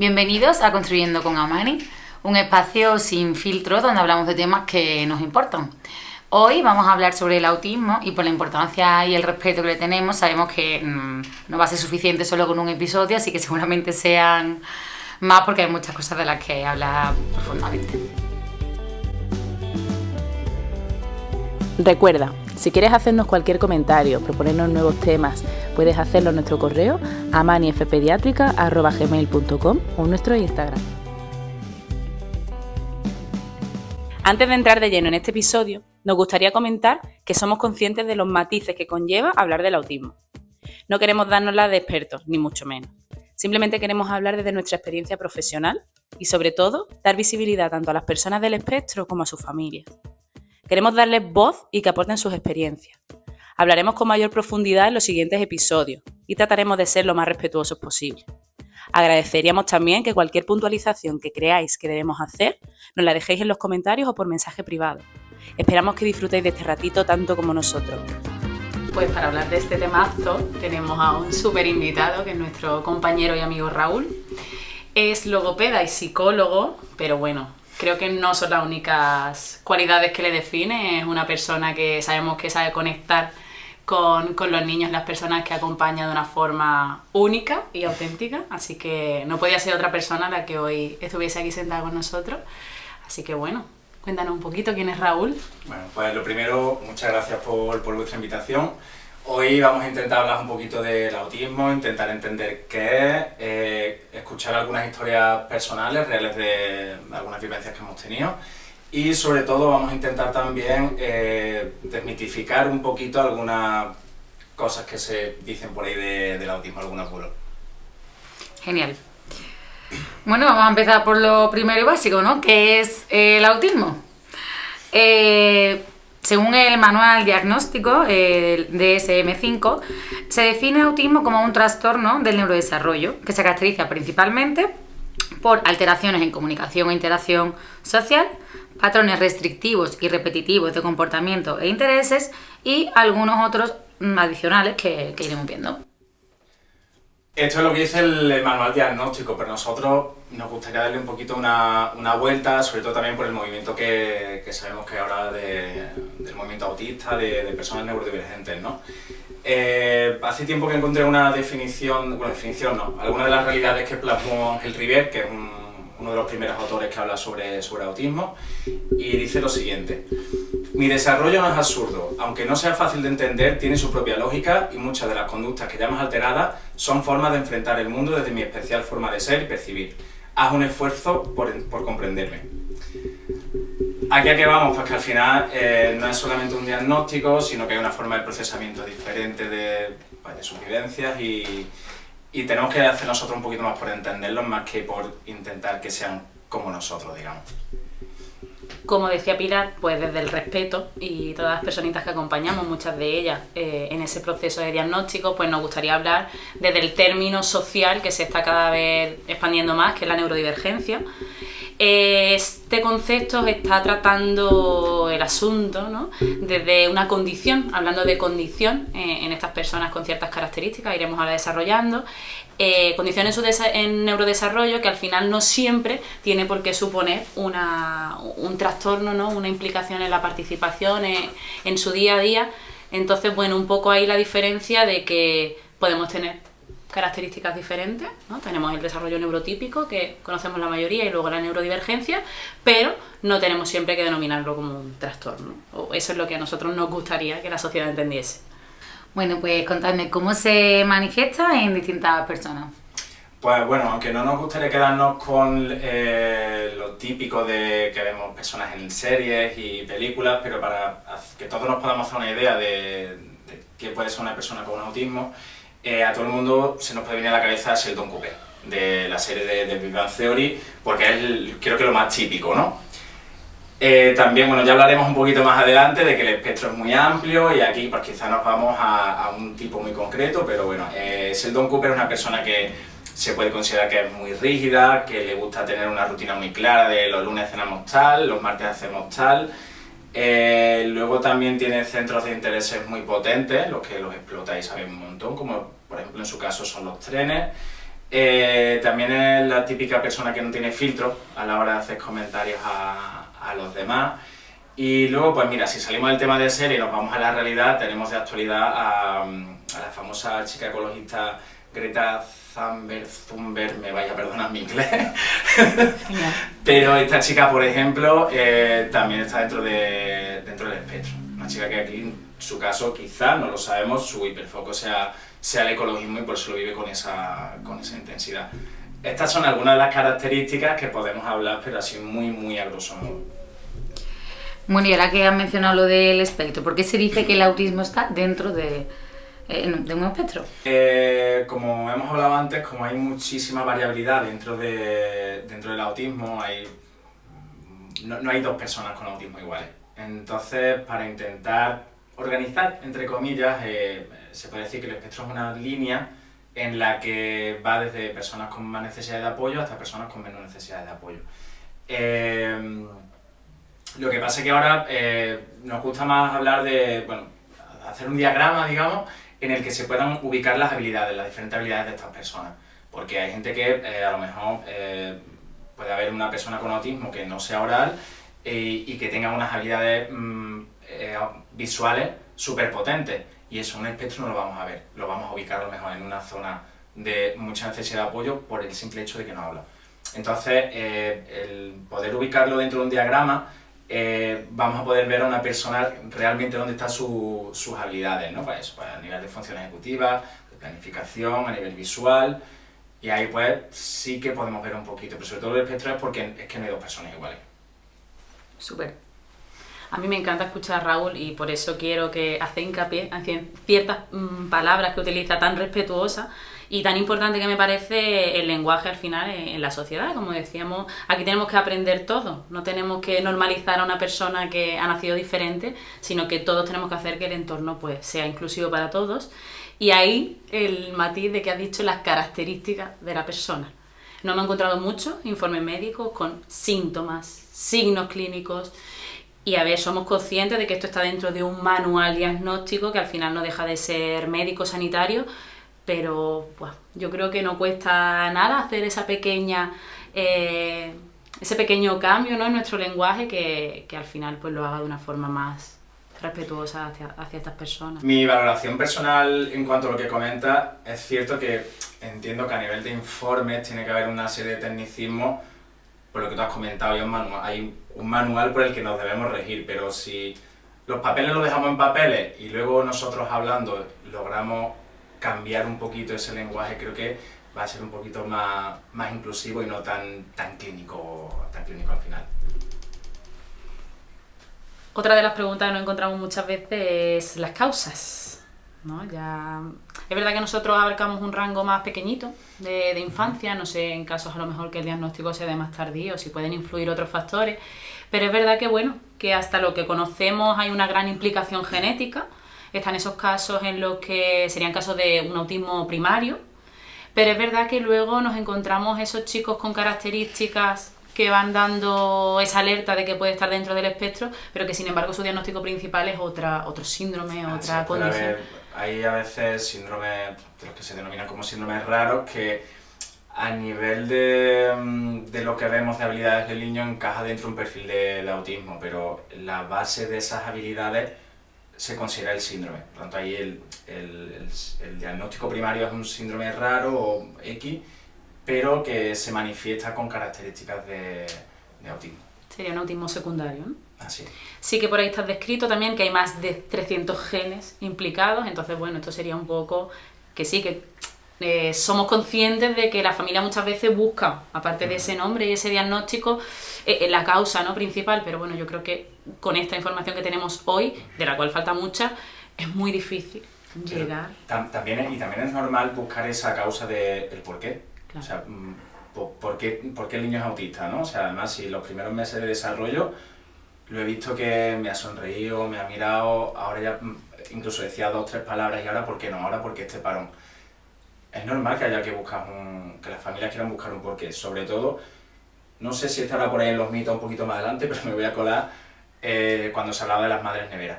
Bienvenidos a Construyendo con Amani, un espacio sin filtro donde hablamos de temas que nos importan. Hoy vamos a hablar sobre el autismo y por la importancia y el respeto que le tenemos sabemos que no va a ser suficiente solo con un episodio, así que seguramente sean más porque hay muchas cosas de las que hablar profundamente. Recuerda, si quieres hacernos cualquier comentario, proponernos nuevos temas, puedes hacerlo en nuestro correo amanifpediatrica@gmail.com o en nuestro Instagram. Antes de entrar de lleno en este episodio, nos gustaría comentar que somos conscientes de los matices que conlleva hablar del autismo. No queremos darnosla de expertos, ni mucho menos. Simplemente queremos hablar desde nuestra experiencia profesional y, sobre todo, dar visibilidad tanto a las personas del espectro como a sus familias. Queremos darles voz y que aporten sus experiencias. Hablaremos con mayor profundidad en los siguientes episodios y trataremos de ser lo más respetuosos posible. Agradeceríamos también que cualquier puntualización que creáis que debemos hacer nos la dejéis en los comentarios o por mensaje privado. Esperamos que disfrutéis de este ratito tanto como nosotros. Pues para hablar de este temazo tenemos a un súper invitado que es nuestro compañero y amigo Raúl. Es logopeda y psicólogo, pero bueno, creo que no son las únicas cualidades que le definen. Es una persona que sabemos que sabe conectar con los niños, las personas que acompaña de una forma única y auténtica. Así que no podía ser otra persona la que hoy estuviese aquí sentada con nosotros. Así que bueno, cuéntanos un poquito quién es Raúl. Bueno, pues lo primero, muchas gracias por vuestra invitación. Hoy vamos a intentar hablar un poquito del autismo, intentar entender qué es, escuchar algunas historias personales, reales de algunas vivencias que hemos tenido y sobre todo vamos a intentar también desmitificar un poquito algunas cosas que se dicen por ahí del autismo, algunos bulos. Genial. Bueno, vamos a empezar por lo primero y básico, ¿no? ¿Qué es el autismo? Según el manual diagnóstico, el DSM-5, se define autismo como un trastorno del neurodesarrollo que se caracteriza principalmente por alteraciones en comunicación e interacción social, patrones restrictivos y repetitivos de comportamiento e intereses y algunos otros adicionales que iremos viendo. Esto es lo que dice el manual diagnóstico, pero nosotros nos gustaría darle un poquito una vuelta, sobre todo también por el movimiento que sabemos que ahora del movimiento autista, de personas neurodivergentes, ¿no? Hace tiempo que encontré una definición no, algunas de las realidades que plasmó Ángel River, que es uno de los primeros autores que habla sobre autismo, y dice lo siguiente: mi desarrollo no es absurdo, aunque no sea fácil de entender, tiene su propia lógica y muchas de las conductas que llamas alteradas son formas de enfrentar el mundo desde mi especial forma de ser y percibir. Haz un esfuerzo por comprenderme. ¿Aquí a qué vamos? Pues que al final no es solamente un diagnóstico, sino que hay una forma de procesamiento diferente de sus vivencias y tenemos que hacer nosotros un poquito más por entenderlos más que por intentar que sean como nosotros, digamos. Como decía Pilar, pues desde el respeto y todas las personitas que acompañamos, muchas de ellas en ese proceso de diagnóstico, pues nos gustaría hablar desde el término social que se está cada vez expandiendo más, que es la neurodivergencia. Este concepto está tratando el asunto, ¿no?, desde una condición, hablando de condición en estas personas con ciertas características, iremos ahora desarrollando, condiciones en neurodesarrollo que al final no siempre tiene por qué suponer un trastorno, ¿no?, una implicación en la participación, en su día a día. Entonces, bueno, un poco ahí la diferencia de que podemos tener características diferentes, ¿no? Tenemos el desarrollo neurotípico, que conocemos la mayoría, y luego la neurodivergencia, pero no tenemos siempre que denominarlo como un trastorno. O eso es lo que a nosotros nos gustaría que la sociedad entendiese. Bueno, pues contadme, ¿cómo se manifiesta en distintas personas? Pues bueno, aunque no nos gustaría quedarnos con lo típico de que vemos personas en series y películas, pero para que todos nos podamos hacer una idea de qué puede ser una persona con autismo, a todo el mundo se nos puede venir a la cabeza Sheldon Cooper, de la serie de Big Bang Theory, porque es creo que lo más típico, ¿no? También, bueno, ya hablaremos un poquito más adelante de que el espectro es muy amplio y aquí pues quizá nos vamos a un tipo muy concreto, pero bueno, Sheldon Cooper es una persona que se puede considerar que es muy rígida, que le gusta tener una rutina muy clara de los lunes cenamos tal, los martes hacemos tal. Luego también tiene centros de intereses muy potentes, los que los explota y saben un montón, como por ejemplo en su caso son los trenes. También es la típica persona que no tiene filtro a la hora de hacer comentarios a los demás. Y luego, pues mira, si salimos del tema de serie y nos vamos a la realidad, tenemos de actualidad a la famosa chica ecologista Greta Thunberg, me vaya a perdonar mi inglés. Pero esta chica, por ejemplo, también está dentro del espectro. Una chica que aquí, en su caso, quizás, no lo sabemos, su hiperfoco sea el ecologismo y por eso lo vive con esa intensidad. Estas son algunas de las características que podemos hablar, pero así muy a grosso modo. Bueno, y ahora que has mencionado lo del espectro, ¿por qué se dice que el autismo está dentro de un espectro? Como hemos hablado antes, como hay muchísima variabilidad dentro del autismo, no hay dos personas con autismo iguales. Entonces, para intentar organizar, entre comillas, se puede decir que el espectro es una línea en la que va desde personas con más necesidad de apoyo hasta personas con menos necesidad de apoyo. Lo que pasa es que ahora nos gusta más hablar de, bueno, hacer un diagrama, digamos, en el que se puedan ubicar las diferentes habilidades de estas personas. Porque hay gente que a lo mejor puede haber una persona con autismo que no sea oral y que tenga unas habilidades visuales súper potentes. Y eso en un espectro no lo vamos a ver, lo vamos a ubicar a lo mejor en una zona de mucha necesidad de apoyo por el simple hecho de que no habla. Entonces, el poder ubicarlo dentro de un diagrama, vamos a poder ver a una persona realmente dónde están sus habilidades, ¿no? Pues a nivel de función ejecutiva, de planificación, a nivel visual, y ahí pues sí que podemos ver un poquito, pero sobre todo el espectro es porque es que no hay dos personas iguales. Súper. A mí me encanta escuchar a Raúl y por eso quiero que hace hincapié en ciertas palabras que utiliza tan respetuosas y tan importante que me parece el lenguaje al final en la sociedad. Como decíamos, aquí tenemos que aprender todo, no tenemos que normalizar a una persona que ha nacido diferente, sino que todos tenemos que hacer que el entorno pues sea inclusivo para todos. Y ahí el matiz de que has dicho las características de la persona. No me he encontrado muchos informes médicos con síntomas, signos clínicos. Y a ver, somos conscientes de que esto está dentro de un manual diagnóstico que al final no deja de ser médico sanitario, pero bueno, yo creo que no cuesta nada hacer ese pequeño cambio, ¿no?, en nuestro lenguaje que al final pues lo haga de una forma más respetuosa hacia estas personas. Mi valoración personal en cuanto a lo que comenta, es cierto que entiendo que a nivel de informes tiene que haber una serie de tecnicismos, por lo que tú has comentado, hay un manual por el que nos debemos regir, pero si los papeles los dejamos en papeles y luego nosotros hablando logramos cambiar un poquito ese lenguaje, creo que va a ser un poquito más inclusivo y no tan clínico al final. Otra de las preguntas que nos encontramos muchas veces es las causas, ¿no? Ya es verdad que nosotros abarcamos un rango más pequeñito de infancia, no sé, en casos a lo mejor que el diagnóstico sea de más tardío, si pueden influir otros factores, pero es verdad que bueno, que hasta lo que conocemos hay una gran implicación genética. Están esos casos en los que serían casos de un autismo primario, pero es verdad que luego nos encontramos esos chicos con características que van dando esa alerta de que puede estar dentro del espectro, pero que sin embargo su diagnóstico principal es otro síndrome, otra condición. Hay a veces síndromes, de los que se denominan como síndromes raros, que a nivel de lo que vemos de habilidades del niño encaja dentro de un perfil de autismo, pero la base de esas habilidades se considera el síndrome. Por lo tanto, ahí el diagnóstico primario es un síndrome raro o X, pero que se manifiesta con características de autismo. Sería un autismo secundario, ¿no? Así. Sí que por ahí está descrito también que hay más de 300 genes implicados, entonces bueno, esto sería un poco que sí, que somos conscientes de que la familia muchas veces busca, aparte de ese nombre y ese diagnóstico, la causa, ¿no?, principal, pero bueno, yo creo que con esta información que tenemos hoy, de la cual falta mucha, es muy difícil llegar. También es normal buscar esa causa del por qué. Claro. O sea, ¿por qué el niño es autista, ¿no? O sea, además, si los primeros meses de desarrollo lo he visto que me ha sonreído, me ha mirado, ahora ya incluso decía 2 o 3 palabras y ahora ¿por qué no? Ahora ¿por qué este parón? Es normal que haya que buscar que las familias quieran buscar un porqué, sobre todo, no sé si estará por ahí en los mitos un poquito más adelante, pero me voy a colar cuando se hablaba de las madres neveras.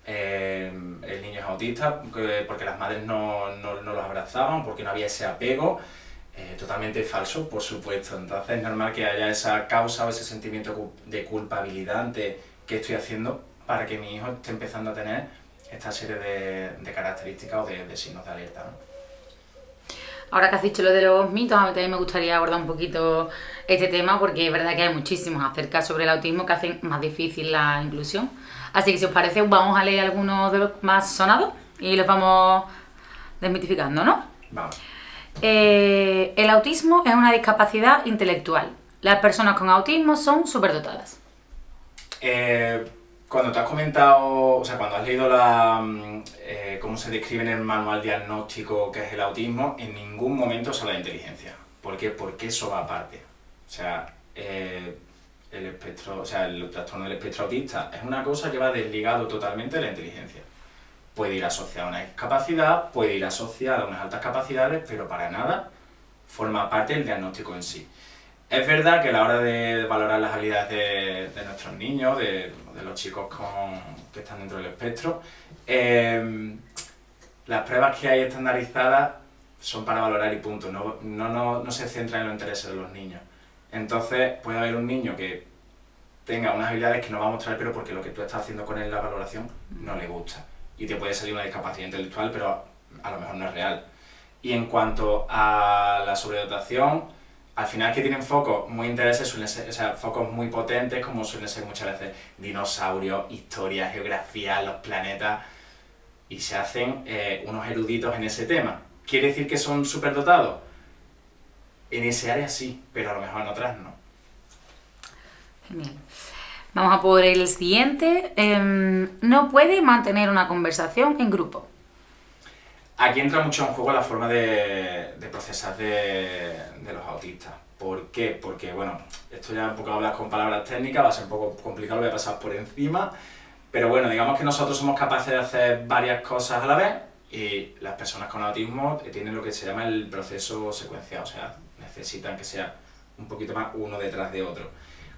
el niño es autista porque las madres no los abrazaban, porque no había ese apego. Totalmente falso, por supuesto. Entonces es normal que haya esa causa o ese sentimiento de culpabilidad ante qué estoy haciendo para que mi hijo esté empezando a tener esta serie de características o de signos de alerta, ¿no? Ahora que has dicho lo de los mitos, a mí también me gustaría abordar un poquito este tema porque es verdad que hay muchísimos acerca sobre el autismo que hacen más difícil la inclusión. Así que si os parece vamos a leer algunos de los más sonados y los vamos desmitificando, ¿no? Vamos. El autismo es una discapacidad intelectual. Las personas con autismo son superdotadas. Cuando te has comentado, o sea, cuando has leído cómo se describe en el manual diagnóstico que es el autismo, en ningún momento se habla de inteligencia. ¿Por qué? Porque eso va aparte. O sea, el trastorno del espectro autista es una cosa que va desligado totalmente de la inteligencia. Puede ir asociada a una discapacidad, puede ir asociada a unas altas capacidades, pero para nada forma parte del diagnóstico en sí. Es verdad que a la hora de valorar las habilidades de nuestros niños, de los chicos que están dentro del espectro, las pruebas que hay estandarizadas son para valorar y punto, no se centran en los intereses de los niños. Entonces puede haber un niño que tenga unas habilidades que no va a mostrar, pero porque lo que tú estás haciendo con él en la valoración no le gusta. Y te puede salir una discapacidad intelectual, pero a lo mejor no es real. Y en cuanto a la sobredotación, al final que tienen focos muy intereses, suelen ser, o sea, focos muy potentes, como suelen ser muchas veces dinosaurios, historia, geografía, los planetas, y se hacen unos eruditos en ese tema. ¿Quiere decir que son superdotados? En ese área sí, pero a lo mejor en otras no. Genial. Vamos a por el siguiente. No puede mantener una conversación en grupo. Aquí entra mucho en juego la forma de procesar de los autistas. ¿Por qué? Porque, bueno, esto ya un poco hablas con palabras técnicas, va a ser un poco complicado, lo voy a pasar por encima. Pero bueno, digamos que nosotros somos capaces de hacer varias cosas a la vez y las personas con autismo tienen lo que se llama el proceso secuencial, o sea, necesitan que sea un poquito más uno detrás de otro.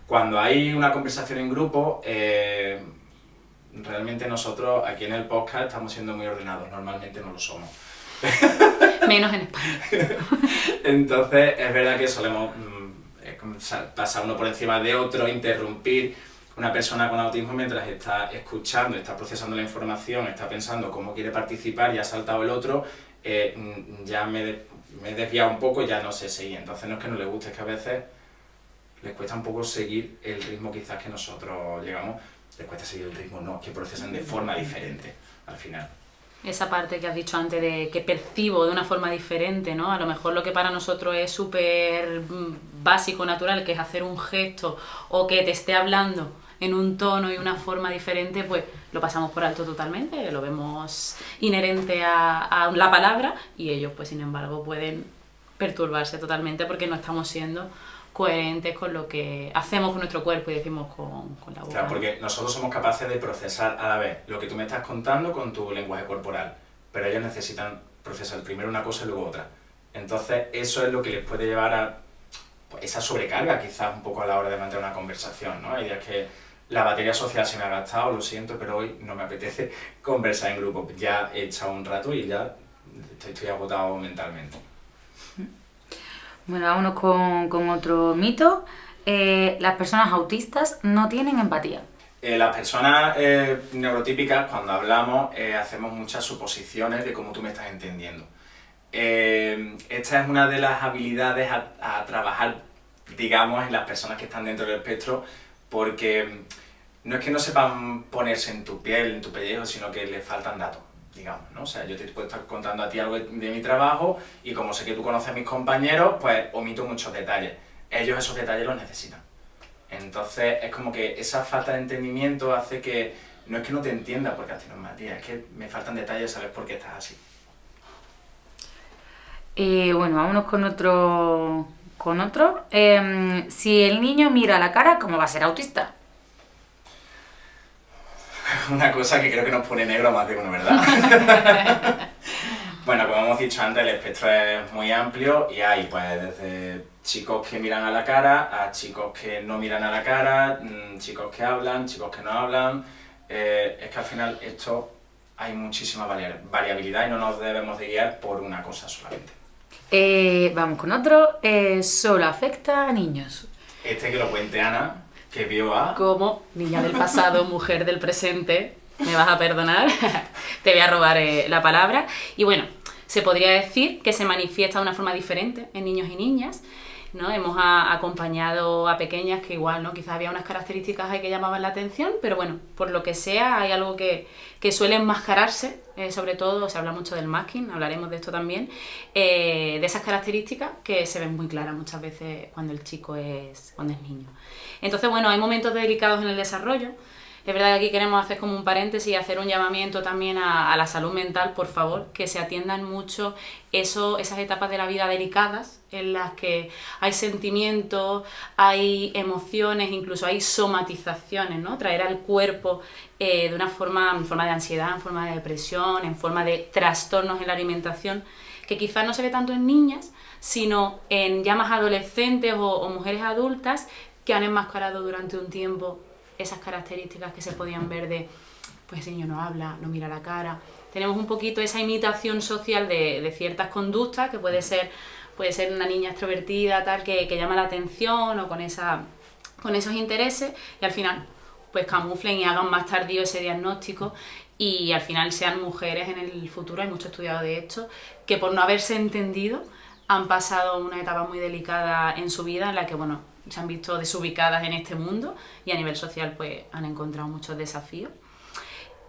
Cuando hay una conversación en grupo, realmente nosotros aquí en el podcast estamos siendo muy ordenados, normalmente no lo somos. Menos en España. Entonces es verdad que solemos pasar uno por encima de otro, interrumpir una persona con autismo mientras está escuchando, está procesando la información, está pensando cómo quiere participar y ha saltado el otro, ya me he desviado un poco, ya no sé seguir. Entonces no es que no le guste, es que a veces les cuesta un poco seguir el ritmo quizás que nosotros llegamos, les cuesta seguir el ritmo, no, que procesan de forma diferente al final. Esa parte que has dicho antes de que percibo de una forma diferente, ¿no? A lo mejor lo que para nosotros es súper básico, natural, que es hacer un gesto o que te esté hablando en un tono y una forma diferente, pues lo pasamos por alto totalmente, lo vemos inherente a la palabra y ellos, pues sin embargo, pueden perturbarse totalmente porque no estamos siendo coherentes con lo que hacemos con nuestro cuerpo y decimos con la boca. Claro, porque nosotros somos capaces de procesar a la vez lo que tú me estás contando con tu lenguaje corporal, pero ellos necesitan procesar primero una cosa y luego otra. Entonces eso es lo que les puede llevar a pues, esa sobrecarga quizás un poco a la hora de mantener una conversación, ¿no? Hay días que la batería social se me ha gastado, lo siento, pero hoy no me apetece conversar en grupo. Ya he echado un rato y ya estoy agotado mentalmente. Bueno, vámonos con otro mito. Las personas autistas no tienen empatía. Las personas neurotípicas, cuando hablamos, hacemos muchas suposiciones de cómo tú me estás entendiendo. Esta es una de las habilidades a trabajar, digamos, en las personas que están dentro del espectro, porque no es que no sepan ponerse en tu piel, en tu pellejo, sino que les faltan datos, digamos, ¿no? O sea, yo te puedo estar contando a ti algo de mi trabajo y como sé que tú conoces a mis compañeros, pues omito muchos detalles. Ellos esos detalles los necesitan. Entonces es como que esa falta de entendimiento hace que, no es que no te entienda porque has tenido un mal día, es que me faltan detalles, sabes por qué estás así. Bueno, vámonos con otro. Si el niño mira la cara, ¿cómo va a ser autista? Una cosa que creo que nos pone negro a más de uno, ¿verdad? Bueno, como hemos dicho antes, el espectro es muy amplio y hay pues desde chicos que miran a la cara a chicos que no miran a la cara, chicos que hablan, chicos que no hablan, es que al final esto hay muchísima variabilidad y no nos debemos de guiar por una cosa solamente. Vamos con otro. Solo afecta a niños. Este que lo cuente Ana, que vio a... Como niña del pasado, mujer del presente, me vas a perdonar, te voy a robar la palabra. Y bueno, se podría decir que se manifiesta de una forma diferente en niños y niñas, ¿no? Hemos acompañado a pequeñas que igual, ¿no? Quizás había unas características ahí que llamaban la atención, pero bueno, por lo que sea, hay algo que suele enmascararse, sobre todo, se habla mucho del masking, hablaremos de esto también, de esas características que se ven muy claras muchas veces cuando el chico cuando es niño. Entonces, bueno, hay momentos delicados en el desarrollo. Es verdad que aquí queremos hacer como un paréntesis y hacer un llamamiento también a la salud mental, por favor, que se atiendan mucho esas etapas de la vida delicadas en las que hay sentimientos, hay emociones, incluso hay somatizaciones, ¿no? Traer al cuerpo de una forma, en forma de ansiedad, en forma de depresión, en forma de trastornos en la alimentación, que quizás no se ve tanto en niñas, sino en ya más adolescentes o mujeres adultas que han enmascarado durante un tiempo esas características que se podían ver de, pues ese niño no habla, no mira la cara. Tenemos un poquito esa imitación social de ciertas conductas, que puede ser una niña extrovertida, tal, que llama la atención o con esos intereses, y al final pues camuflen y hagan más tardío ese diagnóstico y al final sean mujeres en el futuro, hay mucho estudiado de esto, que por no haberse entendido han pasado una etapa muy delicada en su vida en la que, bueno, se han visto desubicadas en este mundo y a nivel social pues han encontrado muchos desafíos.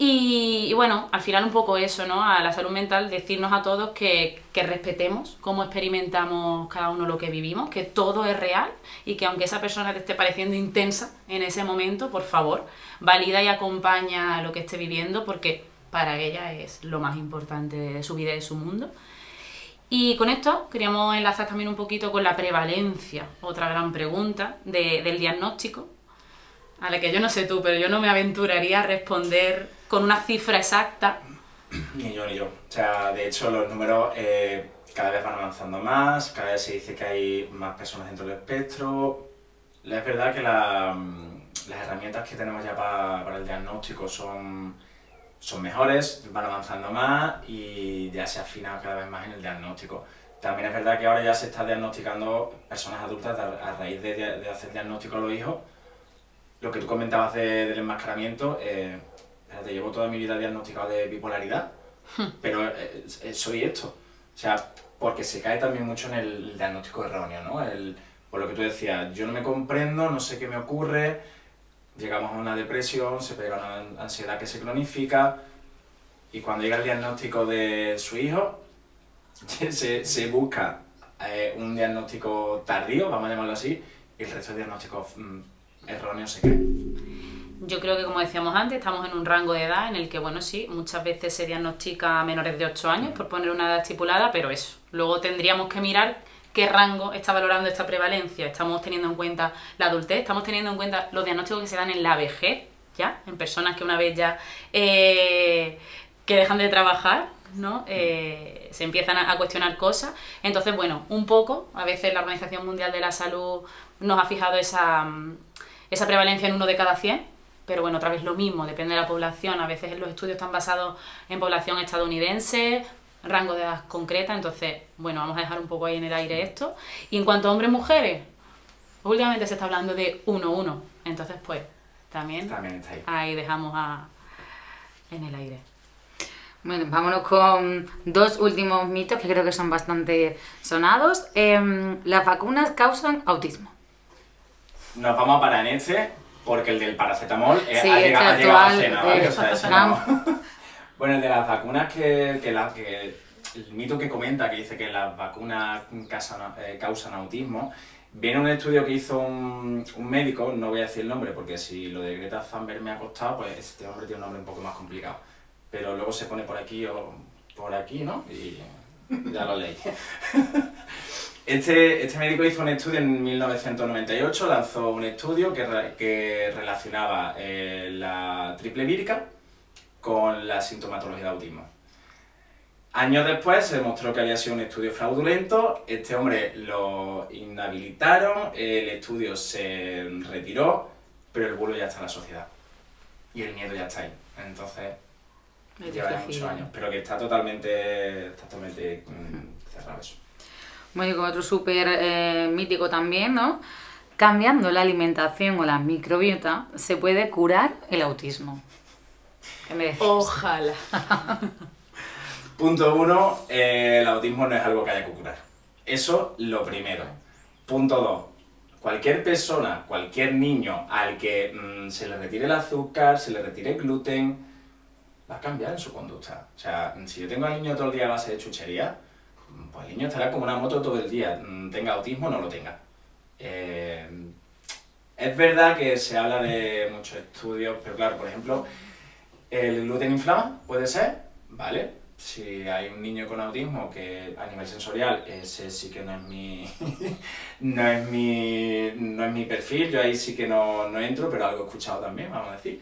Y bueno, al final un poco eso, ¿no? A la salud mental, decirnos a todos que respetemos cómo experimentamos cada uno lo que vivimos, que todo es real y que aunque esa persona te esté pareciendo intensa en ese momento, por favor, valida y acompaña lo que esté viviendo porque para ella es lo más importante de su vida y de su mundo. Y con esto queríamos enlazar también un poquito con la prevalencia, otra gran pregunta del diagnóstico, a la que yo no sé tú, pero yo no me aventuraría a responder con una cifra exacta. Ni yo. O sea, de hecho los números cada vez van avanzando más, cada vez se dice que hay más personas dentro del espectro. Es verdad que las herramientas que tenemos ya para el diagnóstico son mejores, van avanzando más y ya se afina cada vez más en el diagnóstico. También es verdad que ahora ya se está diagnosticando personas adultas a raíz de hacer diagnóstico a los hijos. Lo que tú comentabas del enmascaramiento, te llevo toda mi vida diagnosticado de bipolaridad, pero soy esto. O sea, porque se cae también mucho en el diagnóstico erróneo, ¿no? Por lo que tú decías, yo no me comprendo, no sé qué me ocurre, llegamos a una depresión, se pega una ansiedad que se cronifica y cuando llega el diagnóstico de su hijo, se busca un diagnóstico tardío, vamos a llamarlo así, y el resto de diagnósticos erróneos se caen. Yo creo que, como decíamos antes, estamos en un rango de edad en el que, bueno, sí, muchas veces se diagnostica a menores de 8 años, por poner una edad estipulada, pero eso. Luego tendríamos que mirar qué rango está valorando esta prevalencia. Estamos teniendo en cuenta la adultez, estamos teniendo en cuenta los diagnósticos que se dan en la vejez, ¿ya? En personas que una vez ya que dejan de trabajar, ¿no? Se empiezan a cuestionar cosas. Entonces, bueno, un poco, a veces la Organización Mundial de la Salud nos ha fijado esa prevalencia en 1 de cada 100, pero bueno, otra vez lo mismo, depende de la población. A veces los estudios están basados en población estadounidense, rango de edad concreta, entonces, bueno, vamos a dejar un poco ahí en el aire esto. Y en cuanto a hombres y mujeres, últimamente se está hablando de 1-1, entonces pues también está ahí dejamos en el aire. Bueno, vámonos con 2 últimos mitos que creo que son bastante sonados. ¿Las vacunas causan autismo? Nos vamos a parar en porque el del paracetamol Sí, ha llegado a cena, ¿vale? O sea, eso no. no. Bueno, el de las vacunas, el mito que comenta, que dice que las vacunas causan autismo, viene un estudio que hizo un médico, no voy a decir el nombre porque si lo de Greta Thunberg me ha costado, pues este hombre tiene un nombre un poco más complicado. Pero luego se pone por aquí o por aquí, ¿no? Y ya lo leí. Este médico hizo un estudio en 1998, lanzó un estudio que relacionaba la triple vírica con la sintomatología de autismo. Años después se demostró que había sido un estudio fraudulento, este hombre lo inhabilitaron, el estudio se retiró, pero el bulo ya está en la sociedad. y el miedo ya está ahí. Entonces, Es lleva difícil. muchos años, pero que está totalmente cerrado eso. Bueno, y con otro súper mítico también, ¿no? Cambiando la alimentación o la microbiota se puede curar el autismo. ¿Qué me decís? Ojalá. Punto 1, el autismo no es algo que haya que curar. Eso lo primero. Punto 2, cualquier persona, cualquier niño al que se le retire el azúcar, se le retire el gluten, va a cambiar en su conducta. O sea, si yo tengo al niño todo el día a base de chuchería, pues el niño estará como una moto todo el día, tenga autismo o no lo tenga. Es verdad que se habla de muchos estudios, pero claro, por ejemplo, ¿el gluten inflama? ¿Puede ser? Vale. Si hay un niño con autismo que a nivel sensorial, ese sí que no es mi, no es mi perfil, yo ahí sí que no entro, pero algo he escuchado también, vamos a decir.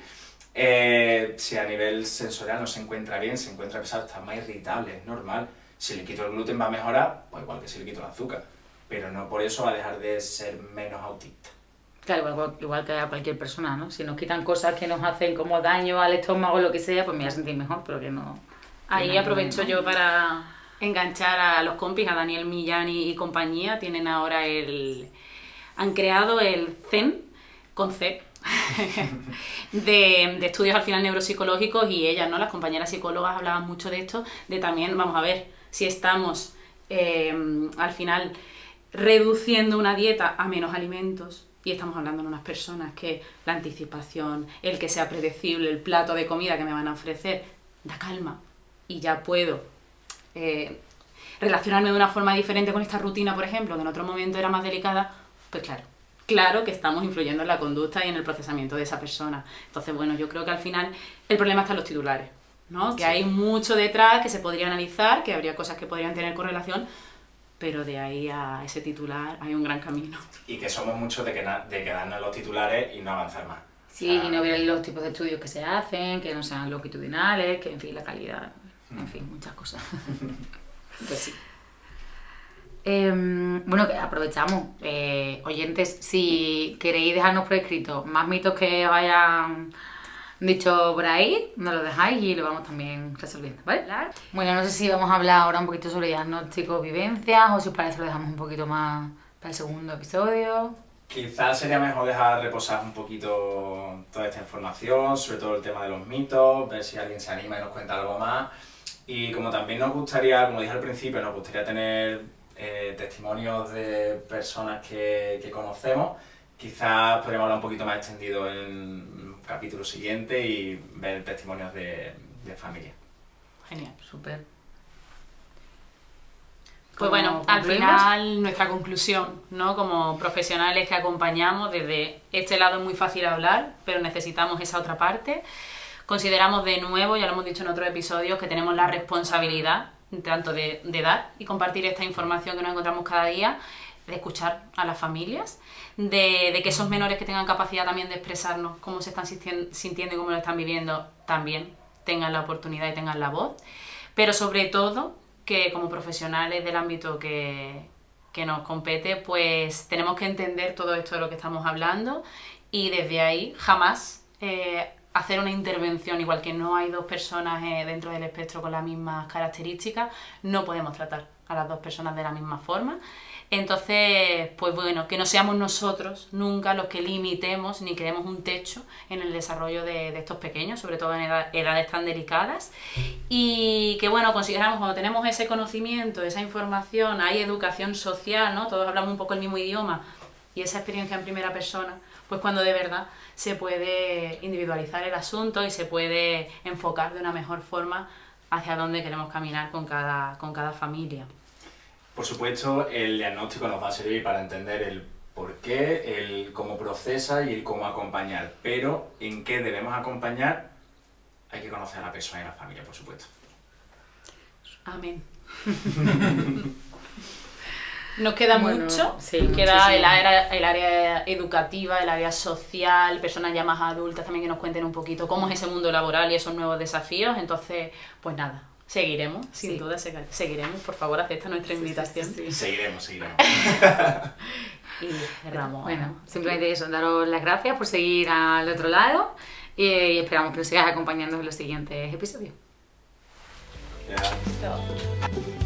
Si a nivel sensorial no se encuentra bien, se encuentra pesado, está más irritable, es normal. Si le quito el gluten va a mejorar, pues igual que si le quito el azúcar, pero no por eso va a dejar de ser menos autista. Claro, igual que a cualquier persona, ¿no? Si nos quitan cosas que nos hacen como daño al estómago o lo que sea, pues me voy a sentir mejor, pero que no... Ahí aprovecho yo para enganchar a los compis, a Daniel Millán y compañía. Tienen ahora han creado el CEN, con C, de estudios al final neuropsicológicos, y ellas, ¿no? Las compañeras psicólogas hablaban mucho de esto, de también, vamos a ver, si estamos al final reduciendo una dieta a menos alimentos, y estamos hablando de unas personas que la anticipación, el que sea predecible, el plato de comida que me van a ofrecer, da calma. Y ya puedo relacionarme de una forma diferente con esta rutina, por ejemplo, que en otro momento era más delicada, pues claro que estamos influyendo en la conducta y en el procesamiento de esa persona. Entonces, bueno, yo creo que al final el problema está en los titulares, ¿no? Que hay mucho detrás que se podría analizar, que habría cosas que podrían tener correlación, pero de ahí a ese titular hay un gran camino. Y que somos muchos de quedarnos en los titulares y no avanzar más. Sí, y no ver los tipos de estudios que se hacen, que no sean longitudinales, que en fin, la calidad, en fin, muchas cosas. Pues sí. Bueno, que aprovechamos, oyentes, si queréis dejarnos por escrito más mitos que os hayan dicho por ahí, nos lo dejáis y lo vamos también resolviendo, ¿vale? Bueno, no sé si vamos a hablar ahora un poquito sobre diagnósticos, vivencias, o si os parece lo dejamos un poquito más para el segundo episodio. Quizás sería mejor dejar reposar un poquito toda esta información, sobre todo el tema de los mitos, ver si alguien se anima y nos cuenta algo más. Y como también nos gustaría, como dije al principio, nos gustaría tener testimonios de personas que conocemos, quizás podríamos hablar un poquito más extendido en un capítulo siguiente y ver testimonios de familia. Genial. Súper. Pues bueno, al final nuestra conclusión, ¿no? Como profesionales que acompañamos, desde este lado es muy fácil hablar, pero necesitamos esa otra parte. Consideramos de nuevo, ya lo hemos dicho en otros episodios, que tenemos la responsabilidad tanto de dar y compartir esta información que nos encontramos cada día, de escuchar a las familias, de que esos menores que tengan capacidad también de expresarnos cómo se están sintiendo y cómo lo están viviendo, también tengan la oportunidad y tengan la voz, pero sobre todo que como profesionales del ámbito que nos compete, pues tenemos que entender todo esto de lo que estamos hablando y desde ahí jamás hacer una intervención, igual que no hay dos personas dentro del espectro con las mismas características, no podemos tratar a las dos personas de la misma forma. Entonces, pues bueno, que no seamos nosotros nunca los que limitemos ni creemos un techo en el desarrollo de estos pequeños, sobre todo en edades tan delicadas, y que bueno, consideramos cuando tenemos ese conocimiento, esa información, hay educación social, ¿no? Todos hablamos un poco el mismo idioma y esa experiencia en primera persona, pues cuando de verdad se puede individualizar el asunto y se puede enfocar de una mejor forma hacia dónde queremos caminar con cada familia. Por supuesto, el diagnóstico nos va a servir para entender el por qué, el cómo procesa y el cómo acompañar. Pero en qué debemos acompañar, hay que conocer a la persona y a la familia, por supuesto. Amén. Nos queda mucho, sí, queda el área educativa, el área social, personas ya más adultas también que nos cuenten un poquito cómo es ese mundo laboral y esos nuevos desafíos. Entonces, pues nada, seguiremos, sin duda seguiremos. Por favor, acepta nuestra invitación. Sí. Seguiremos. Y cerramos. Bueno, simplemente eso, daros las gracias por seguir al otro lado. y esperamos que nos sigas acompañando en los siguientes episodios. Ya.